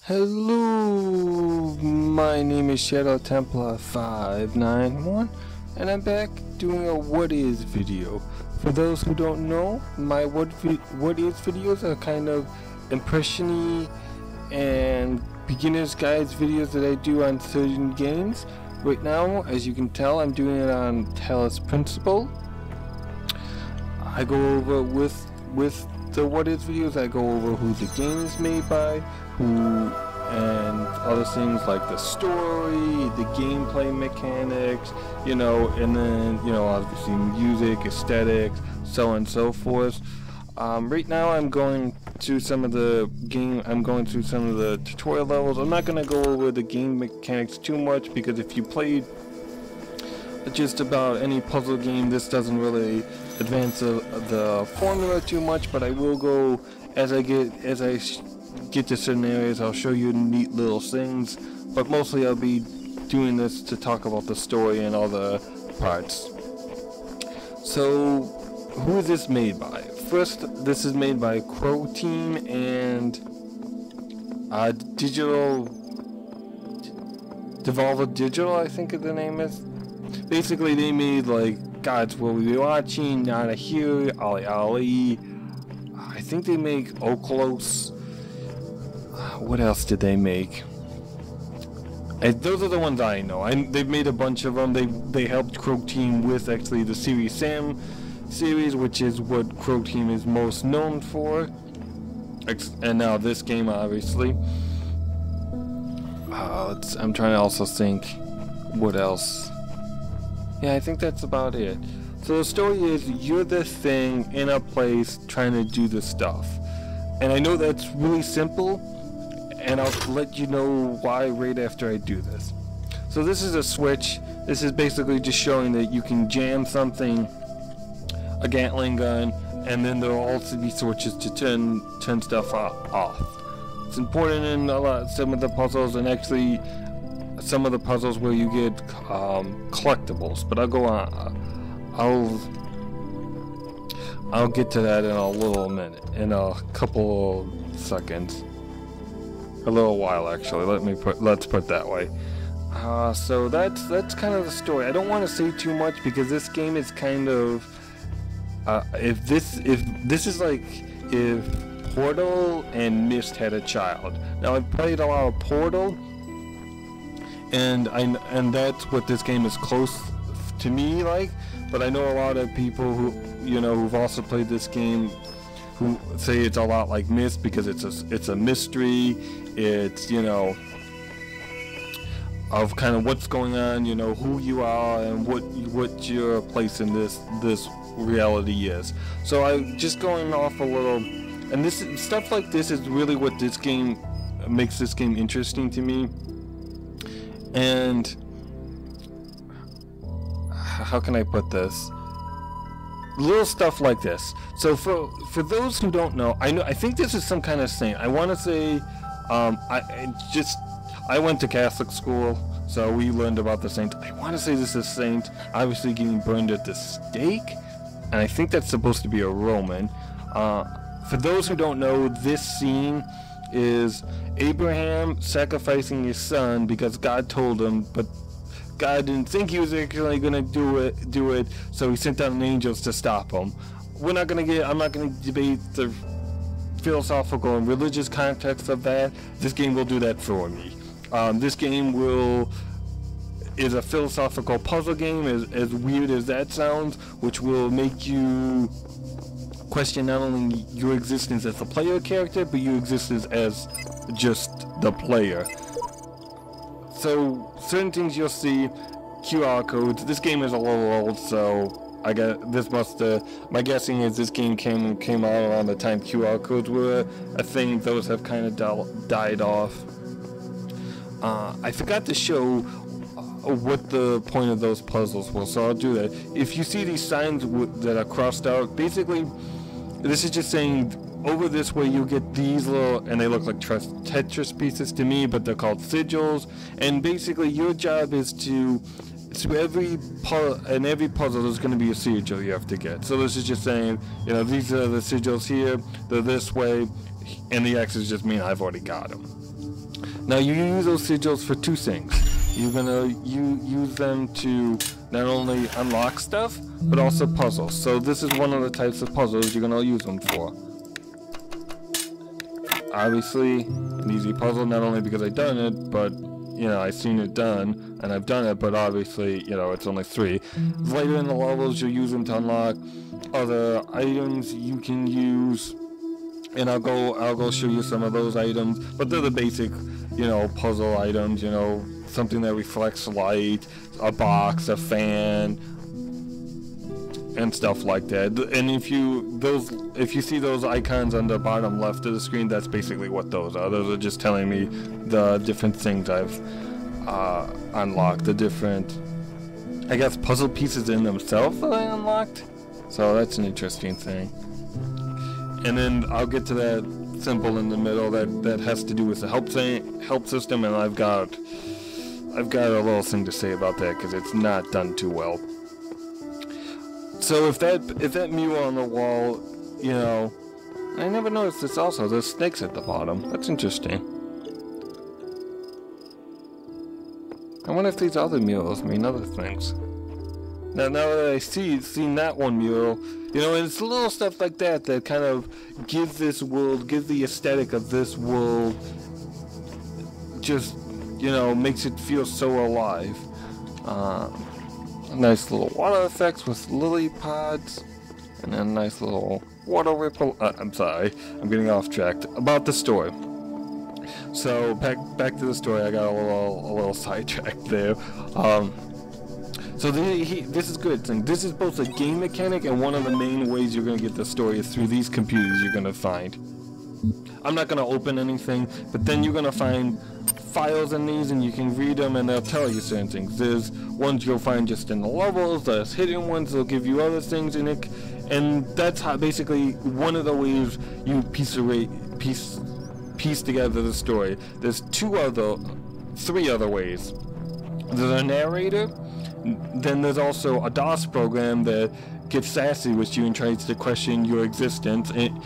Hello, my name is Shadow Templar 591 and I'm back doing a what is video. For those who don't know, my what is videos are kind of impression-y and beginner's guides videos that I do on certain games. Right now, as you can tell, I'm doing it on Talos Principle. I go over with the what is videos, I go over who the game is made by, and other things like the story, the gameplay mechanics, and then, obviously music, aesthetics, so on and so forth. Right now I'm going through some of the tutorial levels. I'm not going to go over the game mechanics too much because if you played just about any puzzle game, this doesn't really advance the formula too much, but I will go as I get to certain areas. I'll show you neat little things, but mostly I'll be doing this to talk about the story and all the parts. So, who is this made by? First, this is made by Crow Team and Devolver Digital, I think the name is. Basically, they made like God's Will We Be Watching, Not a Hero, Ali Ali. I think they make Okolos. What else did they make? Those are the ones I know. They've made a bunch of them. They helped Crow Team with actually the Serious Sam series, which is what Crow Team is most known for. And now this game, obviously. I'm trying to also think what else. Yeah, I think that's about it. So the story is you're this thing in a place trying to do this stuff. And I know that's really simple, and I'll let you know why right after I do this. So this is a switch. This is basically just showing that you can jam something, a Gatling gun, and then there will also be switches to turn stuff off. It's important in some of the puzzles, and actually some of the puzzles where you get collectibles. But I'll go on. I'll get to that in a little minute, in a couple seconds. A little while, actually. Let's put it that way. So that's kind of the story. I don't want to say too much because this game is kind of if this is like if Portal and Myst had a child. Now I've played a lot of Portal, and that's what this game is close to me like. But I know a lot of people who've also played this game who say it's a lot like Myst because it's a mystery. It's of kind of what's going on, who you are and what your place in this reality is. So I'm just going off a little, and this stuff like this is really what this game makes this game interesting to me. And how can I put this? Little stuff like this. So for those who don't know, I think this is some kind of saint. I want to say, I went to Catholic school, so we learned about the saint. I want to say this is Saint, obviously getting burned at the stake, and I think that's supposed to be a Roman. For those who don't know, this scene is Abraham sacrificing his son because God told him, but God didn't think he was actually going to do it, so he sent down angels to stop him. I'm not going to debate the philosophical and religious context of that. This game will do that for me. This game is a philosophical puzzle game, as weird as that sounds, which will make you question not only your existence as a player character, but your existence as just the player. So certain things you'll see, QR codes. This game is a little old, so I guess my guessing is this game came out around the time QR codes were a thing. Those have kind of died off. I forgot to show what the point of those puzzles was, so I'll do that. If you see these signs that are crossed out, basically this is just saying over this way you get these little, and they look like Tetris pieces to me, but they're called sigils. And basically your job is to every puzzle there's going to be a sigil you have to get. So this is just saying, these are the sigils here, they're this way, and the X's just mean I've already got them. Now you use those sigils for two things. You're gonna use them to not only unlock stuff, but also puzzles. So this is one of the types of puzzles you're gonna use them for. Obviously, an easy puzzle, not only because I've done it, but, you know, I've seen it done, and I've done it, but obviously, you know, it's only 3. Later in the levels, you'll use them to unlock other items you can use, and I'll go show you some of those items, but they're the basic, you know, puzzle items, you know, something that reflects light, a box, a fan, and stuff like that. And if you see those icons on the bottom left of the screen, that's basically what those are. Those are just telling me the different things I've unlocked, the different, I guess, puzzle pieces in themselves that I unlocked. So that's an interesting thing. And then I'll get to that symbol in the middle that has to do with the help system, and I've got a little thing to say about that because it's not done too well. So if that mural on the wall, you know, I never noticed this also. There's snakes at the bottom. That's interesting. I wonder if these other murals mean other things. Now that I seen that one mural, you know, it's little stuff like that that kind of gives this world, gives the aesthetic of this world, just, you know, makes it feel so alive. Nice little water effects with lily pods, and then nice little water ripple. I'm sorry, I'm getting off track. About the story. So back to the story. I got a little sidetracked there. So this is good thing. This is both a game mechanic and one of the main ways you're gonna get the story is through these computers you're gonna find. I'm not gonna open anything, but then you're gonna find files in these and you can read them and they'll tell you certain things. There's ones you'll find just in the levels, there's hidden ones that'll give you other things in it, and that's how basically one of the ways you piece together the story. There's 3 other ways. There's a narrator, then there's also a DOS program that gets sassy with you and tries to question your existence, and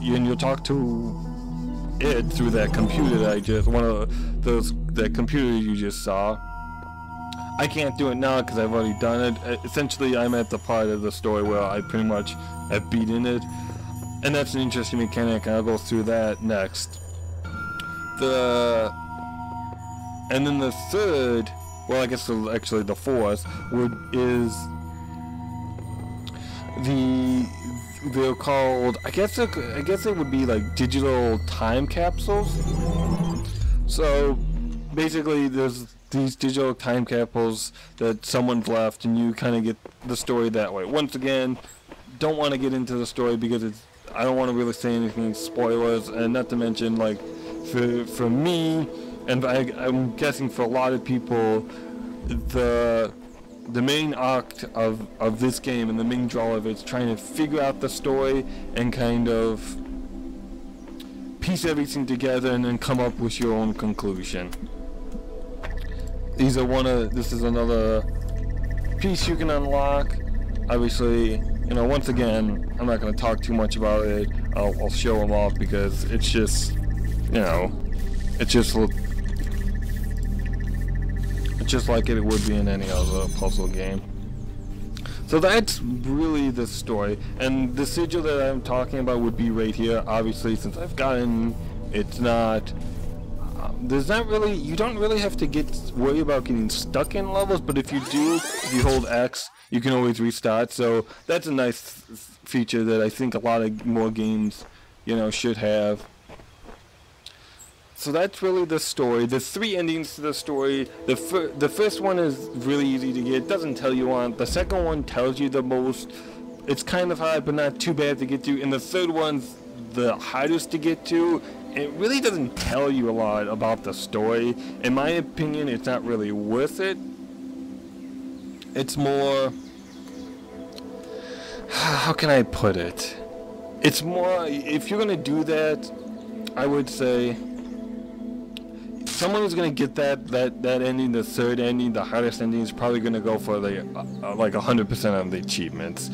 you'll talk to it through that computer that computer you just saw. I can't do it now because I've already done it. Essentially, I'm at the part of the story where I pretty much have beaten it, and that's an interesting mechanic, and I'll go through that next. And then the third, well, I guess actually the fourth is they're called, I guess it would be like digital time capsules. So basically there's these digital time capsules that someone's left and you kind of get the story that way. Once again, don't want to get into the story because I don't want to really say anything spoilers, and not to mention, like, for me, and I'm guessing for a lot of people, the main arc of this game and the main draw of it is trying to figure out the story and kind of piece everything together and then come up with your own conclusion. This is another piece you can unlock. Obviously, you know, once again, I'm not going to talk too much about it. I'll show them off because it's just, you know, it's just like it would be in any other puzzle game. So that's really the story, and the sigil that I'm talking about would be right here. Obviously, since I've gotten, it's not, there's not really, you don't really have to worry about getting stuck in levels, but if you do, if you hold X, you can always restart. So that's a nice feature that I think a lot of more games, you know, should have. So that's really the story. There's 3 endings to the story. The first one is really easy to get. It doesn't tell you on. The second one tells you the most. It's kind of hard, but not too bad to get to. And the third one's the hardest to get to. It really doesn't tell you a lot about the story. In my opinion, it's not really worth it. It's more, how can I put it? It's more, if you're going to do that, I would say, someone who's going to get that ending, the third ending, the hardest ending, is probably going to go for the like 100% of the achievements.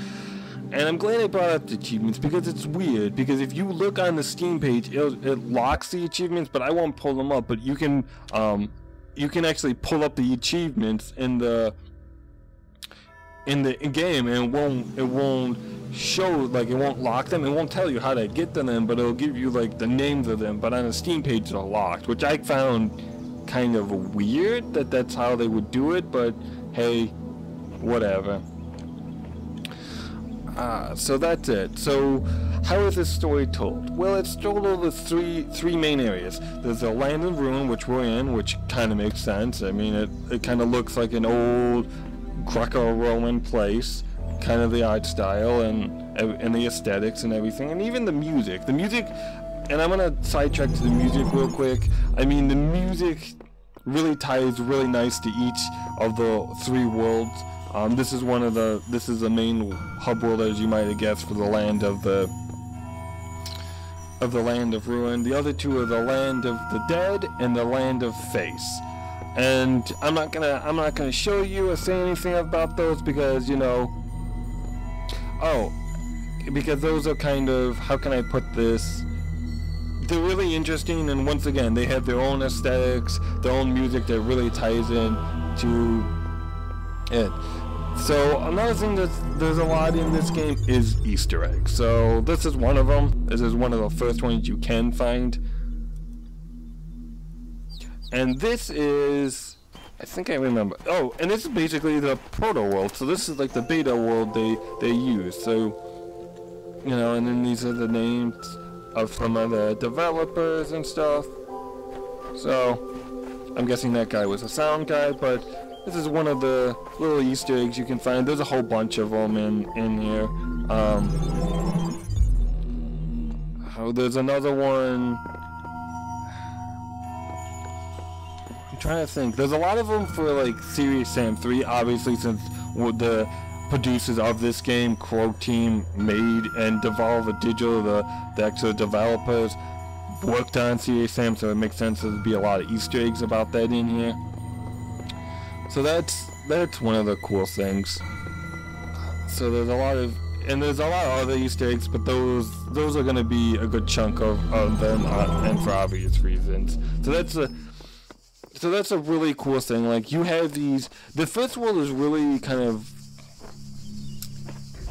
And I'm glad I brought up the achievements because it's weird. Because if you look on the Steam page, it locks the achievements, but I won't pull them up. But you can actually pull up the achievements in the game, and it won't show, like, it won't lock them. It won't tell you how to get to them, but it'll give you like the names of them. But on the Steam page, they're locked, which I found kind of weird that that's how they would do it. But hey, whatever. So that's it. So how is this story told? Well, it's told over three main areas. There's the land of ruin, which we're in, which kind of makes sense. I mean, it kind of looks like an old Greco-Roman place, kind of the art style and the aesthetics and everything, and even the music. The music, and I'm gonna sidetrack to the music real quick. I mean, the music really ties really nice to each of the three worlds. This is the main hub world, as you might have guessed, for the land of the land of ruin. The other two are the land of the dead and the land of face. And I'm not gonna show you or say anything about those because, you know, because those are kind of, how can I put this? They're really interesting, and once again, they have their own aesthetics, their own music that really ties in to it. So another thing there's a lot in this game is Easter eggs. So this is one of them. This is one of the first ones you can find. And this is, I think I remember. Oh, and this is basically the proto world. So this is like the beta world they use. So, you know, and then these are the names of some of the developers and stuff. So I'm guessing that guy was a sound guy, but this is one of the little Easter eggs you can find. There's a whole bunch of them in here. There's another one. I'm trying to think. There's a lot of them for like Serious Sam 3, obviously, since the producers of this game, Crow Team, made and Devolver Digital, the actual developers, worked on Serious Sam, so it makes sense there'd be a lot of Easter eggs about that in here. So that's one of the cool things. So there's a lot of other Easter eggs, but those are going to be a good chunk of them, and for obvious reasons. So that's a really cool thing. Like, you have these. The first world is really kind of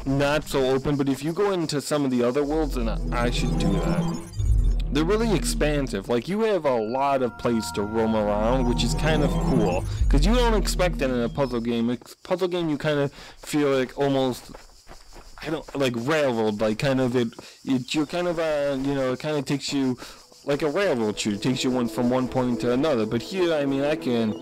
not so open, but if you go into some of the other worlds, and I should do that, they're really expansive. Like, you have a lot of place to roam around, which is kind of cool, because you don't expect that in a puzzle game. A puzzle game, you kind of feel like almost, like railroad, like kind of you're kind of you know, it kind of takes you like a railroad shoot. It takes you from one point to another. But here, I mean, I can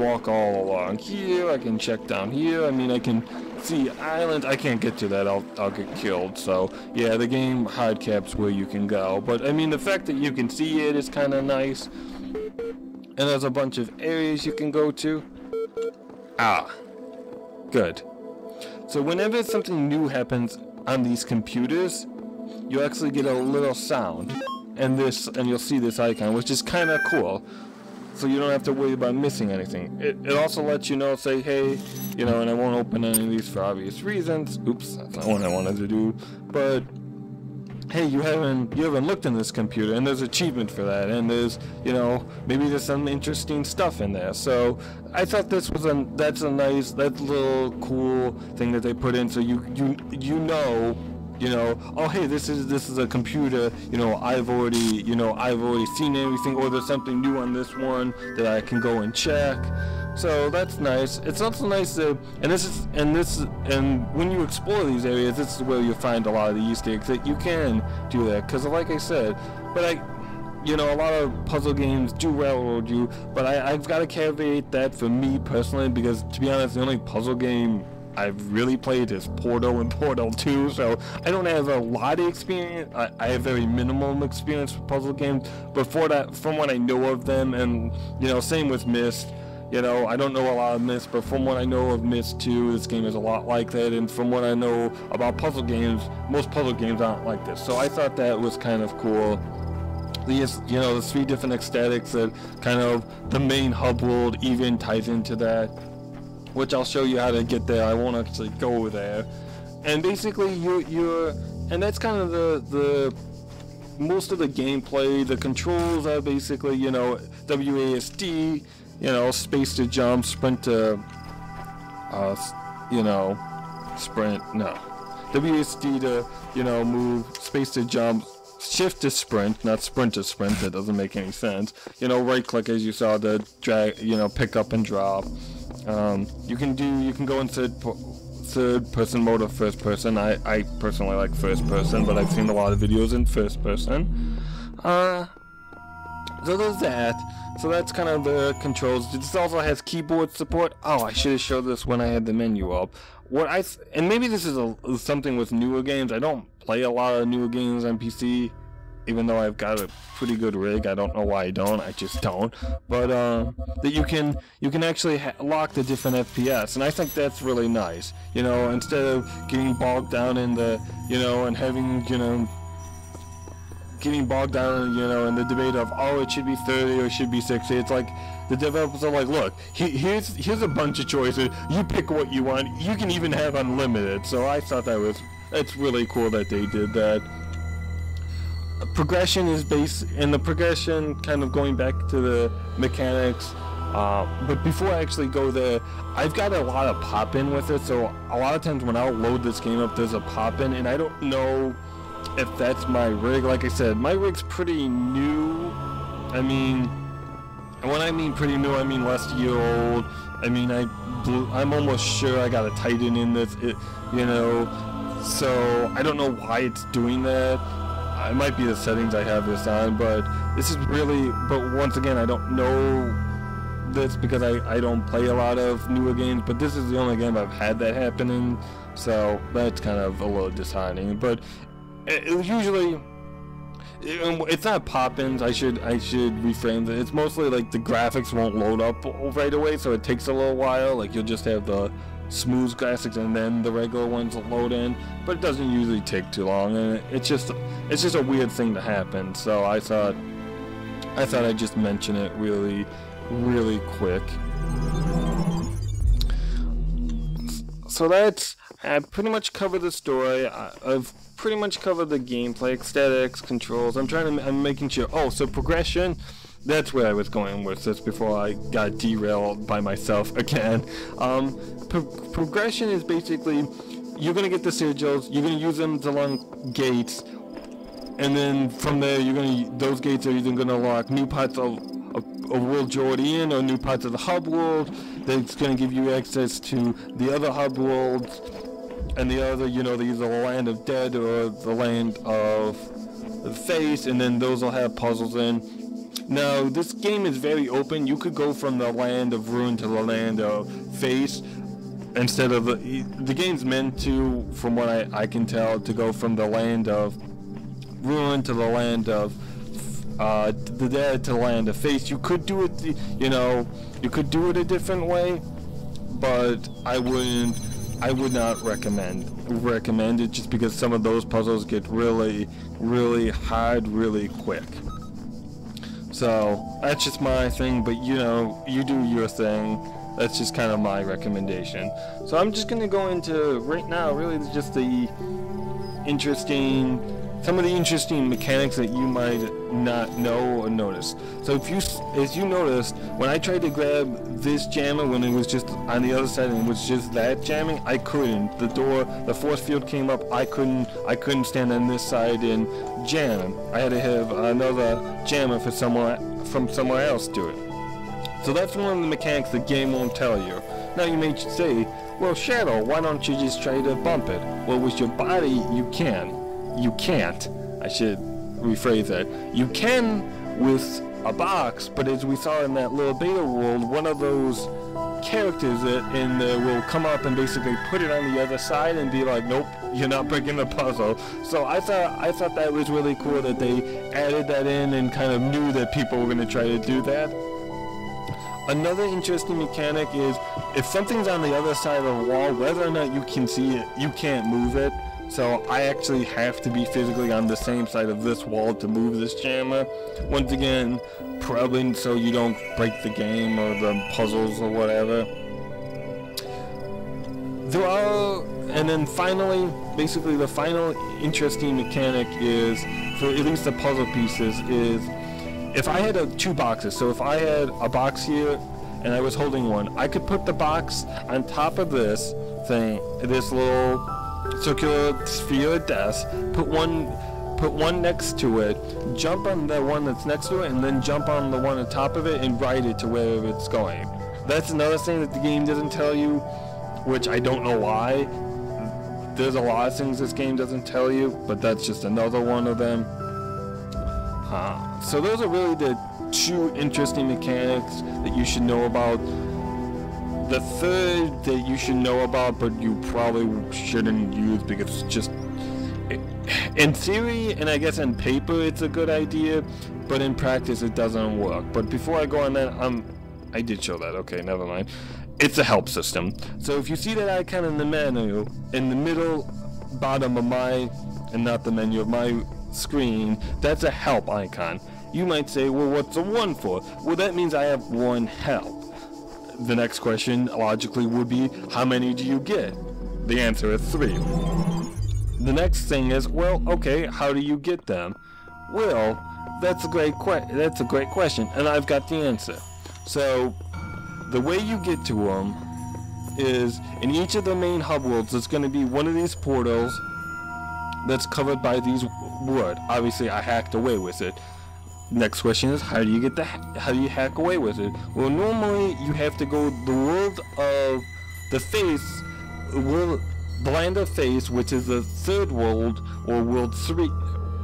walk all along here. I can check down here. I mean, I can see islands. I can't get to that. I'll get killed. So yeah, the game hard caps where you can go. But I mean, the fact that you can see it is kind of nice. And there's a bunch of areas you can go to. Good. So whenever something new happens on these computers, you actually get a little sound, and you'll see this icon, which is kind of cool. So you don't have to worry about missing anything. It also lets you know, say, hey, you know, and I won't open any of these for obvious reasons. Oops, that's not what I wanted to do. But hey, you haven't looked in this computer, and there's achievement for that, and there's, you know, maybe there's some interesting stuff in there. So I thought that's a nice, that little cool thing that they put in, so you know, oh hey, this is a computer, you know, I've already seen everything, or there's something new on this one that I can go and check. So that's nice. It's also nice to, and when you explore these areas, this is where you find a lot of the Easter eggs that you can do that. Because like I said, you know, a lot of puzzle games do railroad you, but I've got to caveat that for me personally, because to be honest, the only puzzle game I've really played is Portal and Portal 2, so I don't have a lot of experience. I have very minimal experience with puzzle games, but from what I know of them, and, you know, same with Myst. You know, I don't know a lot of Myst, but from what I know of Myst 2, this game is a lot like that, and from what I know about puzzle games, most puzzle games aren't like this. So I thought that was kind of cool. You know, the 3 different aesthetics that kind of the main hub world even ties into that, which I'll show you how to get there. I won't actually go there. and basically and that's kind of the most of the gameplay. The controls are basically, you know, WASD, you know, space to jump, sprint to, you know, sprint, no. WASD to, you know, move, space to jump, shift to sprint, not sprint to sprint, that doesn't make any sense. You know, right click as you saw to drag, you know, pick up and drop. You can go in third person mode or first person. I personally like first person, but I've seen a lot of videos in first person. So there's that. So that's kind of the controls. This also has keyboard support. Oh, I should have showed this when I had the menu up. And maybe this is something with newer games. I don't play a lot of newer games on PC, even though I've got a pretty good rig. I don't know why I don't. I just don't. But that you can actually lock the different FPS, and I think that's really nice. You know, instead of getting bogged down in the, you know, and having, you know, getting bogged down, you know, in the debate of, oh, it should be 30 or it should be 60. It's like the developers are like, look, here's a bunch of choices. You pick what you want. You can even have unlimited. So I thought it's really cool that they did that. Progression is based, and the progression kind of going back to the mechanics. But before I actually go there, I've got a lot of pop-in with it. So a lot of times when I'll load this game up, there's a pop-in, and I don't know if that's my rig. Like I said, my rig's pretty new. I mean, when I mean pretty new, I mean less year old. I mean, I'm almost sure I got a Titan in this, you know, so I don't know why it's doing that. It might be the settings I have this on, but this is really, but once again, I don't know this because I don't play a lot of newer games, but this is the only game I've had that happen in, so that's kind of a little disheartening. But usually, it's not pop-ins. I should reframe it. It's mostly like the graphics won't load up right away, so it takes a little while. Like you'll just have the smooth graphics and then the regular ones will load in, but it doesn't usually take too long, and it's just a weird thing to happen. So I thought I'd just mention it really quick. So I pretty much covered the story. I've pretty much covered the gameplay, aesthetics, controls. I'm making sure. Oh, so progression. That's where I was going with this before I got derailed by myself again. Progression is basically, you're going to get the sigils, you're going to use them to unlock gates, and then from there, those gates are either going to unlock new parts of World Jordan or new parts of the hub world. That's going to give you access to the other hub worlds, and the other, you know, either the land of dead or the land of the face, and then those will have puzzles in. Now, this game is very open. You could go from the land of ruin to the land of face, instead of the game's meant to, from what I can tell, to go from the land of ruin to the land of the dead to the land of face. You could do it, you know, you could do it a different way, but I would not recommend it, just because some of those puzzles get really hard really quick. So that's just my thing, but you know, you do your thing. That's just kind of my recommendation. So I'm just gonna go into right now really just some of the interesting mechanics that you might not know or notice. So as you noticed, when I tried to grab this jammer when it was just on the other side and it was just that jamming, I couldn't. The force field came up. I couldn't stand on this side and jam. I had to have another jammer from somewhere else do it. So that's one of the mechanics the game won't tell you. Now you may say, well, Shadow, why don't you just try to bump it? Well, with your body, you can. You can't. I should rephrase that. You can with a box, but as we saw in that little beta world, one of those characters in there will come up and basically put it on the other side and be like, nope, you're not breaking the puzzle. So I thought that was really cool that they added that in and kind of knew that people were going to try to do that. Another interesting mechanic is if something's on the other side of the wall, whether or not you can see it, you can't move it. So I actually have to be physically on the same side of this wall to move this jammer. Once again, probably so you don't break the game or the puzzles or whatever. There are and then finally, basically the final interesting mechanic is, for at least the puzzle pieces, is if I had two boxes, so if I had a box here and I was holding one, I could put the box on top of this thing, this little circular sphere desk, put one next to it, jump on the one that's next to it, and then jump on the one on top of it and ride it to wherever it's going. That's another thing that the game doesn't tell you, which I don't know why. There's a lot of things this game doesn't tell you, but that's just another one of them. So those are really the two interesting mechanics that you should know about. The third that you should know about, but you probably shouldn't use because it's just, in theory, and I guess on paper, it's a good idea, but in practice, it doesn't work. But before I go on that, I did show that. Okay, never mind. It's a help system. So if you see that icon in the menu, in the middle bottom of my, and not the menu of my screen, that's a help icon. You might say, well, what's a 1 for? Well, that means I have 1 help. The next question, logically, would be, how many do you get? The answer is 3. The next thing is, well, okay, how do you get them? Well, that's a great question, and I've got the answer. So, the way you get to them is, in each of the main hub worlds, there's going to be one of these portals that's covered by these wood. Obviously, I hacked away with it. Next question is, how do you hack away with it? Well, normally you have to go the world of the face, the land of face, which is the third world, or world 3.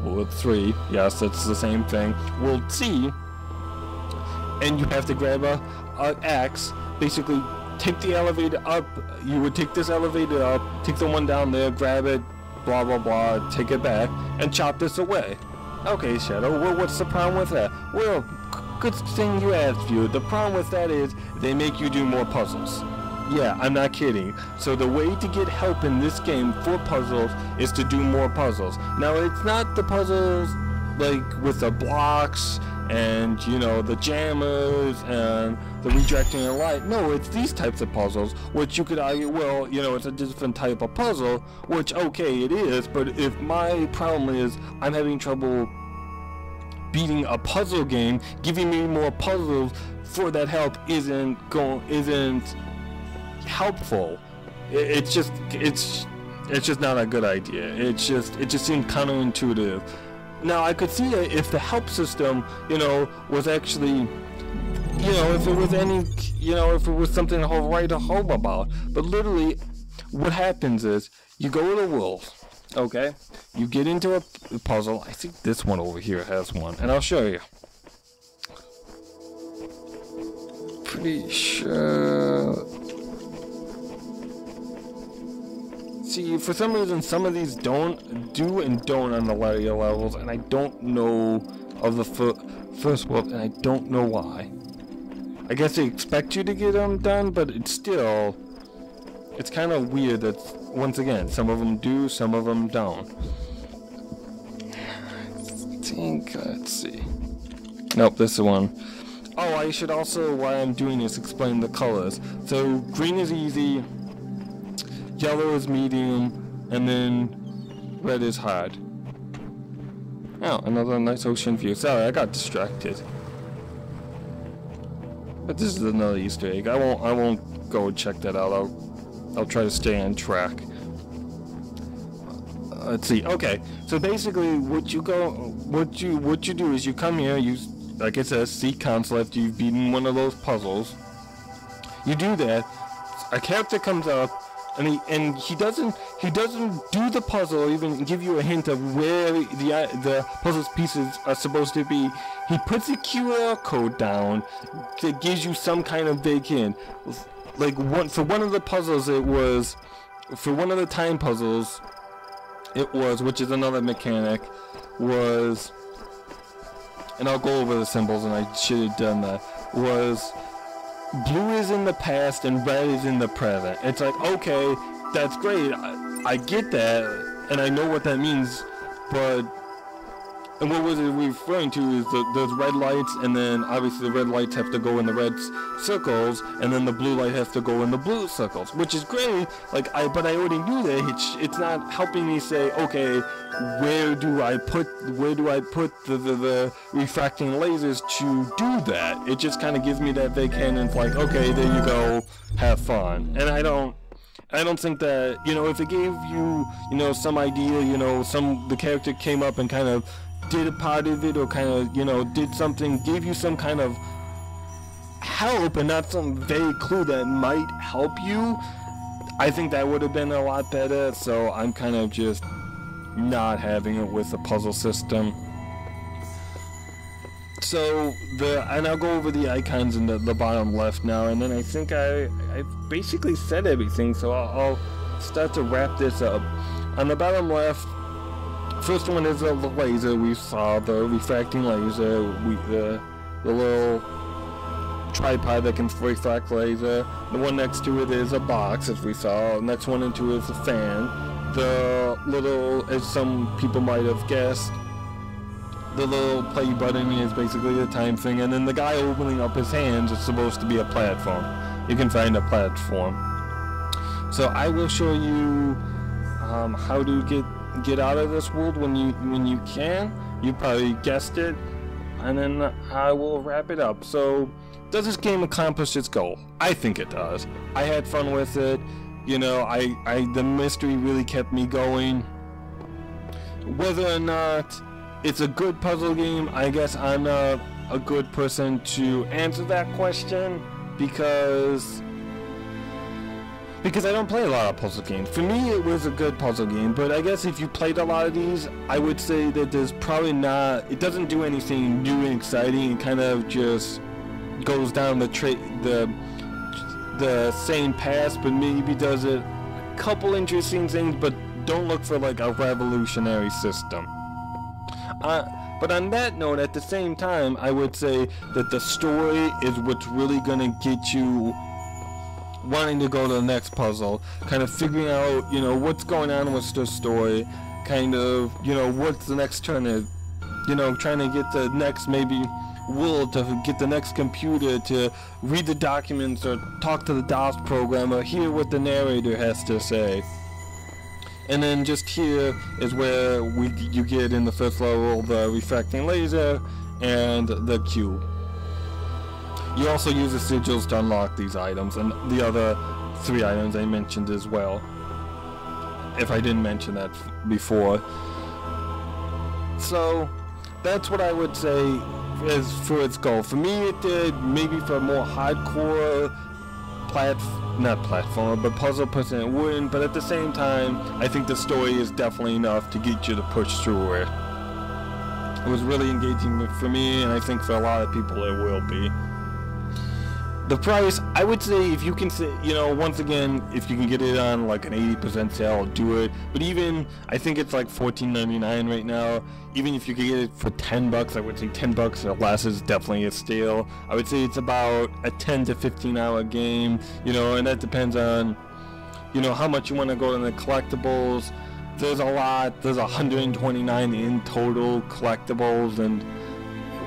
World 3, yes, that's the same thing. World C, and you have to grab a axe. Basically, take the elevator up. You would take this elevator up, take the one down there, grab it, blah blah blah, take it back, and chop this away. Okay, Shadow, well, what's the problem with that? Well, good thing you asked, you. The problem with that is, they make you do more puzzles. Yeah, I'm not kidding. So the way to get help in this game for puzzles is to do more puzzles. Now, it's not the puzzles, like, with the blocks, and, you know, the jammers, and the redirecting of light. No, it's these types of puzzles, which you could argue, well, you know, it's a different type of puzzle, which, okay, it is, but if my problem is I'm having trouble beating a puzzle game, giving me more puzzles for that help isn't helpful. It's just not a good idea. It just seems counterintuitive. Now, I could see it if the help system, you know, was actually, you know, if it was any, you know, if it was something to write a home about. But literally, what happens is, you go to the world, okay? You get into a puzzle. I think this one over here has one, and I'll show you. Pretty sure. See, for some reason, some of these do and don't on the later levels, and I don't know of the first world, and I don't know why. I guess they expect you to get them done, but it's kind of weird that, once again, some of them do, some of them don't. I think, let's see. Nope, this is the one. Oh, I should also, while I'm doing this, explain the colors. So, green is easy, yellow is medium, and then red is hard. Oh, another nice ocean view. Sorry, I got distracted. But this is another Easter egg. I won't go check that out. I'll try to stay on track. Let's see. Okay, so basically, what you do is you come here. You, like it says, seek console after you've beaten one of those puzzles. You do that. A character comes up. And he doesn't do the puzzle or even give you a hint of where the puzzle's pieces are supposed to be. He puts a QR code down that gives you some kind of big hint. Like for one of the puzzles, it was, for one of the time puzzles, it was, which is another mechanic, was, and I'll go over the symbols, and I should have done that, was, blue is in the past and red is in the present. It's like, okay, that's great. I get that, and I know what that means, but And what was it referring to is those red lights, and then obviously the red lights have to go in the red circles, and then the blue light has to go in the blue circles, which is great. Like but I already knew that. It's not helping me say, okay, where do I put the refracting lasers to do that? It just kind of gives me that vague hint, and it's like, okay, there you go, have fun. And I don't think that, if it gave you, some idea, the character came up and kind of did a part of it, or kind of, did something, gave you some kind of help and not some vague clue that might help you, I think that would have been a lot better. So I'm kind of just not having it with the puzzle system. So and I'll go over the icons in the bottom left now, and then I think I basically said everything, so I'll start to wrap this up. On the bottom left, first one is the laser. We saw the refracting laser, the little tripod that can refract laser. The one next to it is a box, as we saw. Next one into it is a fan. The little, as some people might have guessed, the little play button is basically the time thing, and then the guy opening up his hands is supposed to be a platform. You can find a platform. So I will show you how to get out of this world when you can. You probably guessed it, and then I will wrap it up. So, does this game accomplish its goal? I think it does. I had fun with it. The mystery really kept me going. Whether or not it's a good puzzle game, I guess I'm not a good person to answer that question, because I don't play a lot of puzzle games. For me, it was a good puzzle game, but I guess if you played a lot of these, I would say that there's probably not, it doesn't do anything new and exciting. It kind of just goes down the same path, but maybe does a couple interesting things, but don't look for like a revolutionary system. But on that note, at the same time, I would say that the story is what's really gonna get you wanting to go to the next puzzle, kind of figuring out, what's going on with the story, kind of, what's the next turn is, trying to get the next maybe world, to get the next computer, to read the documents or talk to the DOS program or hear what the narrator has to say. And then just here is where you get in the first level the refracting laser and the cube. You also use the sigils to unlock these items and the other 3 items I mentioned as well, if I didn't mention that before. So that's what I would say is for its goal. For me, it did. Maybe for a more hardcore not platformer, but puzzle person, it wouldn't. But at the same time, I think the story is definitely enough to get you to push through it. It was really engaging for me, and I think for a lot of people it will be. The price, I would say, if you can say, once again, if you can get it on like an 80% sale, do it. But even, I think it's like $14.99 right now. Even if you could get it for $10, I would say $10 or less is definitely a steal. I would say it's about a 10 to 15 hour game, and that depends on, how much you want to go to the collectibles. There's a lot. There's 129 in total collectibles, and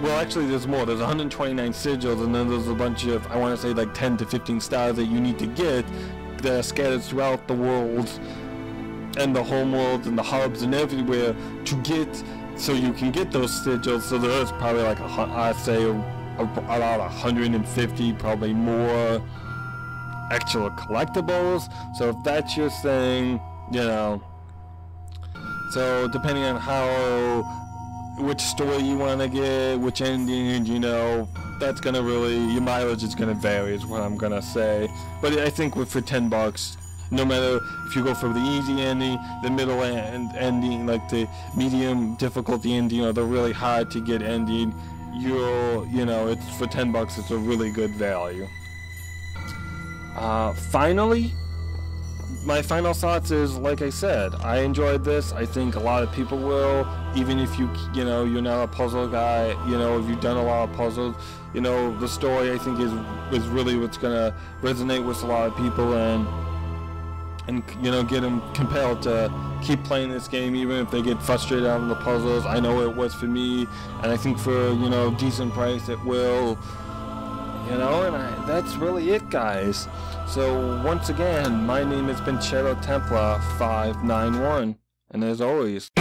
well, actually, there's more. There's 129 sigils, and then there's a bunch of, I want to say, like 10 to 15 stars that you need to get that are scattered throughout the world and the home world and the hubs and everywhere to get, so you can get those sigils. So there's probably like, I'd say, about 150, probably more actual collectibles. So if that's your thing, so depending on which story you want to get, which ending, that's gonna really, your mileage is gonna vary, is what I'm gonna say. But I think for $10, no matter if you go for the easy ending, the middle ending, like the medium difficulty ending, or the really hard to get ending, it's for $10, it's a really good value. Finally, my final thoughts is, like I said, I enjoyed this. I think a lot of people will, even if you're not a puzzle guy, if you've done a lot of puzzles, the story I think is really what's gonna resonate with a lot of people, and and, you know, get them compelled to keep playing this game even if they get frustrated out of the puzzles. I know it was for me, and I think for, you know, decent price it will, you know, and that's really it, guys. So once again, my name has been Shadow Templar 591, and as always,